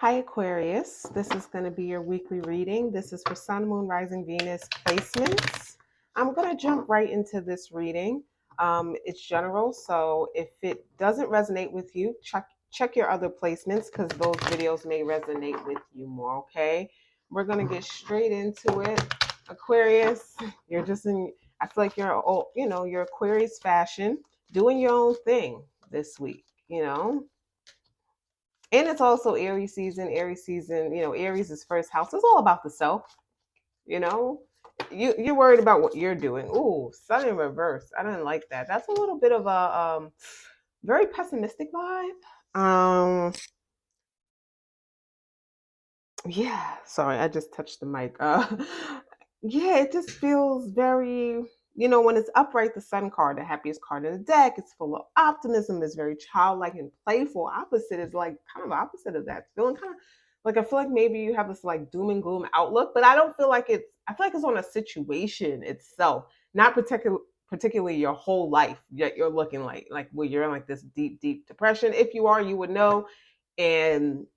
Hi, Aquarius. This is going to be your weekly reading. This is for Sun, Moon, Rising, Venus placements. I'm going to jump right into this reading. It's general, so if it doesn't resonate with you, check your other placements because those videos may resonate with you more. Okay, we're going to get straight into it. Aquarius, you're just in. I feel like you're, you're Aquarius fashion, doing your own thing this week. And it's also Aries season. Aries season, Aries is first house. It's all about the self, you know. You're worried about what you're doing. Ooh, sun in reverse. I didn't like that. That's a little bit of a very pessimistic vibe. Yeah, sorry, I just touched the mic. Yeah, it just feels very, when it's upright, the sun card, the happiest card in the deck, it's full of optimism, it's very childlike and playful. Opposite is like kind of opposite of that. It's feeling kind of like I feel like maybe you have this like doom and gloom outlook, but I don't feel like I feel like it's on a situation itself, not particularly your whole life. Yet you're looking like where you're in like this deep depression. If you are, you would know. And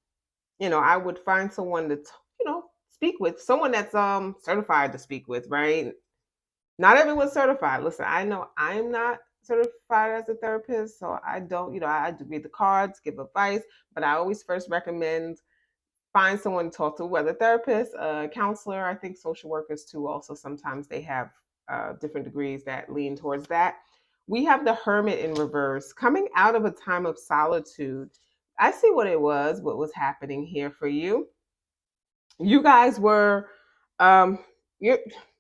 I would find someone to, speak with, someone that's certified to speak with, right? Not everyone's certified. Listen, I know I'm not certified as a therapist, so I don't, I do read the cards, give advice, but I always first recommend find someone to talk to, whether therapist, a counselor, I think social workers too, also sometimes they have different degrees that lean towards that. We have the Hermit in reverse, coming out of a time of solitude. I see what was happening here for you. You guys were you're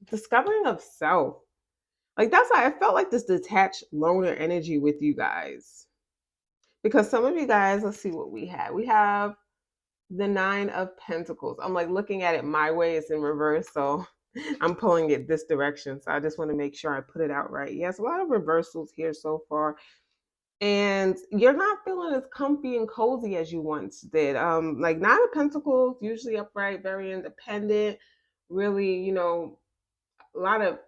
discovering of self. Like that's why I felt like this detached loner energy with you guys. Because some of you guys, let's see what we have. We have the Nine of Pentacles. I'm like looking at it my way, it's in reverse, so I'm pulling it this direction. So I just want to make sure I put it out right. Yes, a lot of reversals here so far. And you're not feeling as comfy and cozy as you once did. Like Nine of Pentacles, usually upright, very independent, really, a lot of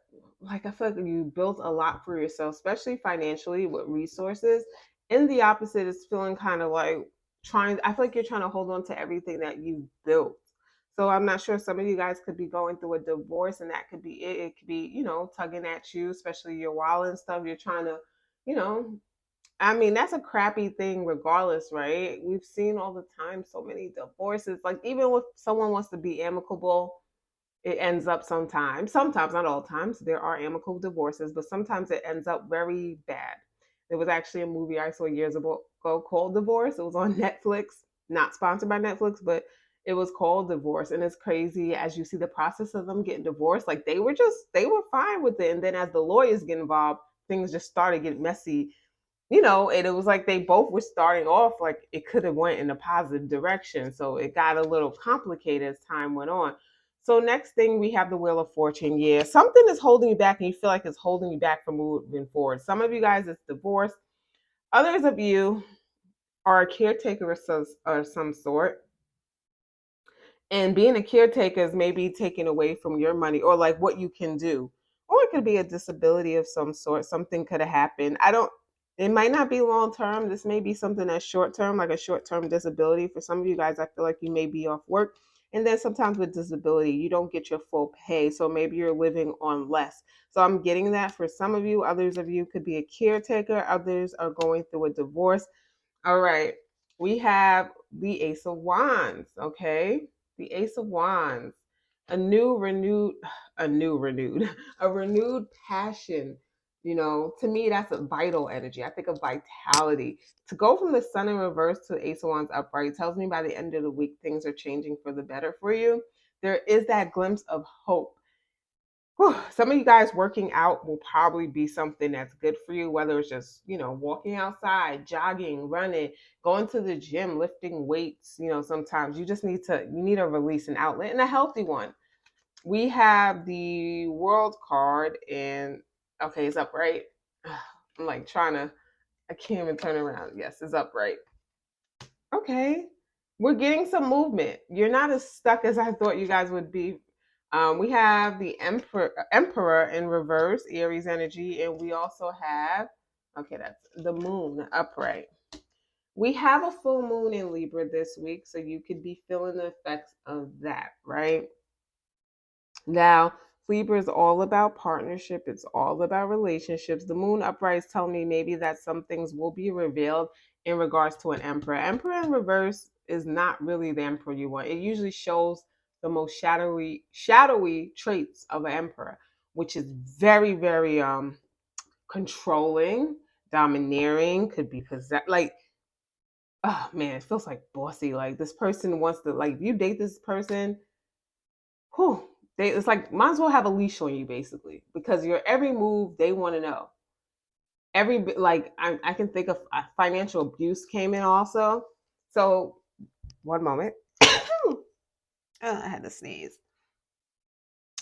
like I feel like you built a lot for yourself, especially financially with resources. And the opposite is feeling kind of like I feel like you're trying to hold on to everything that you built. So I'm not sure, some of you guys could be going through a divorce and that could be it. It could be, tugging at you, especially your wallet and stuff. You're trying to, you know, I mean, that's a crappy thing regardless, right? We've seen all the time so many divorces. Like even if someone wants to be amicable, it ends up sometimes, not all times, there are amicable divorces, but sometimes it ends up very bad. There was actually a movie I saw years ago called Divorce. It was on Netflix, not sponsored by Netflix, but it was called Divorce. And it's crazy as you see the process of them getting divorced. Like they were fine with it. And then as the lawyers get involved, things just started getting messy, and it was like they both were starting off like it could have went in a positive direction, so it got a little complicated as time went on. So next thing we have the Wheel of Fortune. Yeah, something is holding you back and you feel like it's holding you back from moving forward. Some of you guys it's divorce, others of you are a caretaker of some sort, and being a caretaker is maybe taken away from your money or like what you can do, or it could be a disability of some sort. Something could have happened. I don't It might not be long term. This may be something that's short term, like a short term disability. For some of you guys, I feel like you may be off work, and then sometimes with disability you don't get your full pay, so maybe you're living on less. So I'm getting that for some of you. Others of you could be a caretaker, others are going through a divorce. All right. We have the Ace of Wands, okay? The Ace of Wands. A new, renewed, a new, renewed, a renewed passion. To me, that's a vital energy. I think of vitality. To go from the Sun in reverse to Ace of Wands upright tells me by the end of the week, things are changing for the better for you. There is that glimpse of hope. Some of you guys working out will probably be something that's good for you, whether it's just, walking outside, jogging, running, going to the gym, lifting weights. Sometimes you need a release, an outlet, and a healthy one. We have the World card, and okay, it's upright. I'm like I can't even turn around. Yes, it's upright. Okay. We're getting some movement. You're not as stuck as I thought you guys would be. We have the Emperor in reverse, Aries energy, and we also have, okay, that's the Moon upright. We have a full moon in Libra this week, so you could be feeling the effects of that, right? Now, Libra is all about partnership. It's all about relationships. The moon upright is telling me maybe that some things will be revealed in regards to an emperor. Emperor in reverse is not really the emperor you want. It usually shows the most shadowy traits of an emperor, which is very, very controlling, domineering, could be possessed. Like, oh man, it feels like bossy. Like this person wants to, like, if you date this person, whew, it's like might as well have a leash on you basically, because your every move they want to know. Like I can think of financial abuse came in also. So one moment. I had to sneeze.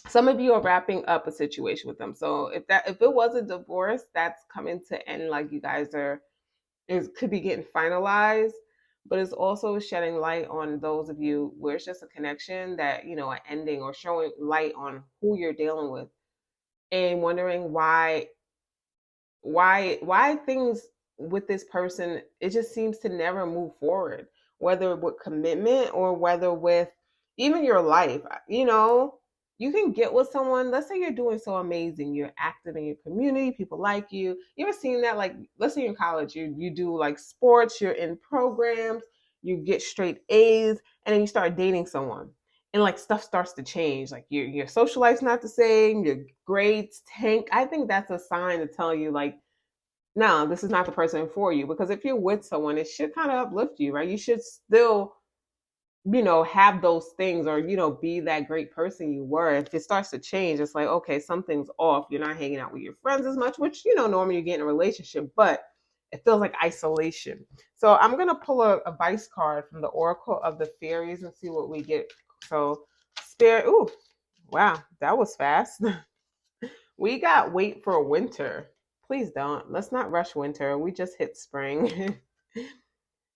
Some of you are wrapping up a situation with them. So if it was a divorce, that's coming to end. Like you guys are, it could be getting finalized, but it's also shedding light on those of you where it's just a connection that, you know, an ending, or showing light on who you're dealing with, and wondering why things with this person, it just seems to never move forward, whether with commitment or whether with even your life. You know, you can get with someone, let's say you're doing so amazing, you're active in your community, people like you ever seen that? Like, let's say you're in college, you do like sports, you're in programs, you get straight A's, and then you start dating someone, and like stuff starts to change, like your social life's not the same, your grades tank. I think that's a sign to tell you, like, no, this is not the person for you. Because if you're with someone, it should kind of uplift you, right? You should still, you know, have those things, or, you know, be that great person you were. If it starts to change, it's like, okay, something's off. You're not hanging out with your friends as much, which, you know, normally you get in a relationship, but it feels like isolation. So I'm going to pull a advice card from the Oracle of the Fairies and see what we get. So, Spirit, ooh, wow, that was fast. We got wait for winter. Please don't. Let's not rush winter. We just hit spring.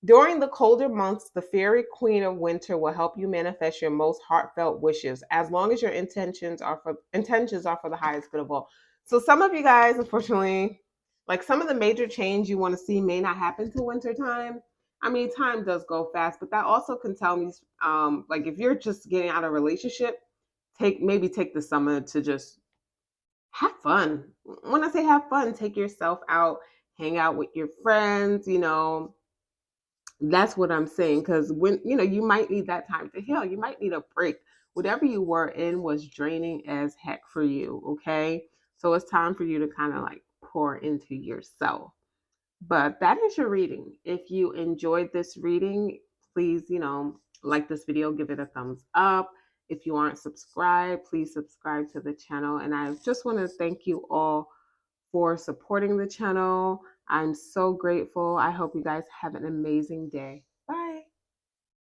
During the colder months, the fairy queen of winter will help you manifest your most heartfelt wishes, as long as your intentions are for the highest good of all. So some of you guys, unfortunately, like some of the major change you want to see may not happen to winter time. I mean, time does go fast, but that also can tell me, like if you're just getting out of a relationship, take the summer to just have fun. When I say have fun, take yourself out, hang out with your friends, you know. That's what I'm saying. Because when, you know, you might need that time to heal, you might need a break. Whatever you were in was draining as heck for you, okay? So it's time for you to kind of like pour into yourself. But that is your reading. If you enjoyed this reading, please, you know, like this video, give it a thumbs up. If you aren't subscribed, please subscribe to the channel. And I just want to thank you all for supporting the channel. I'm so grateful. I hope you guys have an amazing day.